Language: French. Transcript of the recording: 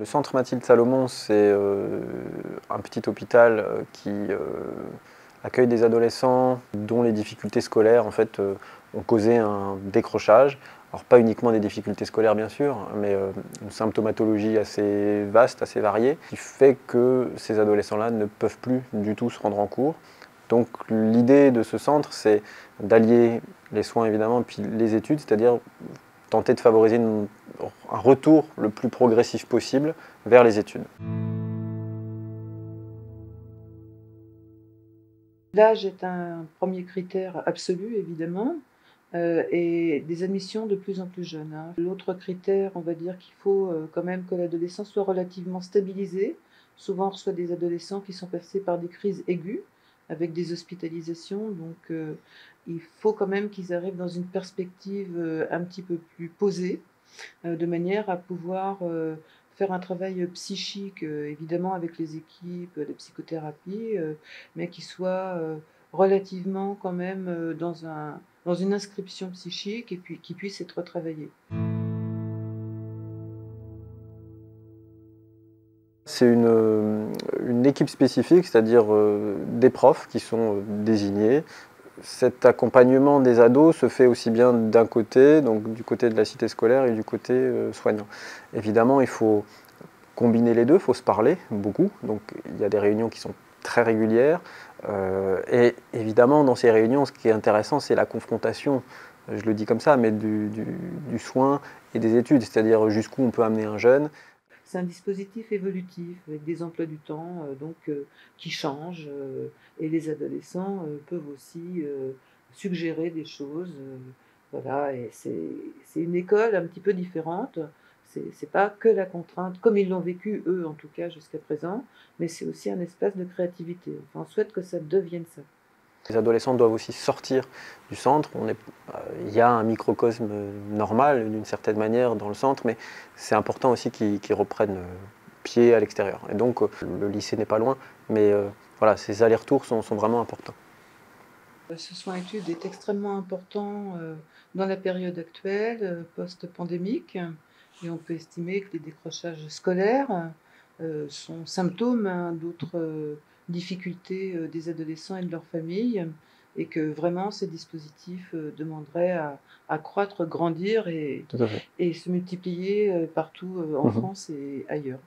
Le centre Mathilde Salomon, c'est un petit hôpital qui accueille des adolescents dont les difficultés scolaires en fait, ont causé un décrochage. Alors pas uniquement des difficultés scolaires bien sûr, mais une symptomatologie assez vaste, assez variée, qui fait que ces adolescents-là ne peuvent plus du tout se rendre en cours. Donc l'idée de ce centre, c'est d'allier les soins évidemment et puis les études, c'est-à-dire tenter de favoriser un retour le plus progressif possible vers les études. L'âge est un premier critère absolu évidemment, et des admissions de plus en plus jeunes, hein. L'autre critère, on va dire qu'il faut, quand même que l'adolescent soit relativement stabilisé. Souvent on reçoit des adolescents qui sont passés par des crises aiguës, avec des hospitalisations, donc il faut quand même qu'ils arrivent dans une perspective, un petit peu plus posée, de manière à pouvoir, faire un travail, psychique, évidemment avec les équipes de psychothérapie, mais qui soit, relativement quand même, dans une inscription psychique et puis qui puisse être travaillé. C'est une équipe spécifique, c'est-à-dire des profs qui sont désignés. Cet accompagnement des ados se fait aussi bien d'un côté, donc du côté de la cité scolaire et du côté soignant. Évidemment, il faut combiner les deux, il faut se parler beaucoup, donc il y a des réunions qui sont très régulières, et évidemment dans ces réunions, ce qui est intéressant, c'est la confrontation, je le dis comme ça, mais du soin et des études, c'est-à-dire jusqu'où on peut amener un jeune. C'est un dispositif évolutif avec des emplois du temps, qui changent, et les adolescents, peuvent aussi, suggérer des choses, voilà et c'est une école un petit peu différente. C'est pas que la contrainte, comme ils l'ont vécu eux, en tout cas jusqu'à présent, mais c'est aussi un espace de créativité. Enfin, on souhaite que ça devienne ça. Les adolescents doivent aussi sortir du centre. Il y a un microcosme normal d'une certaine manière dans le centre, mais c'est important aussi qu'ils reprennent pied à l'extérieur. Et donc le lycée n'est pas loin, mais voilà, ces allers-retours sont vraiment importants. Ce soin-études est extrêmement important, dans la période actuelle, post-pandémique et on peut estimer que les décrochages scolaires, sont symptômes, hein, d'autres, difficultés, des adolescents et de leurs familles et que vraiment ces dispositifs, demanderaient à croître, grandir Tout à fait. et se multiplier, partout, en Mhm. France et ailleurs.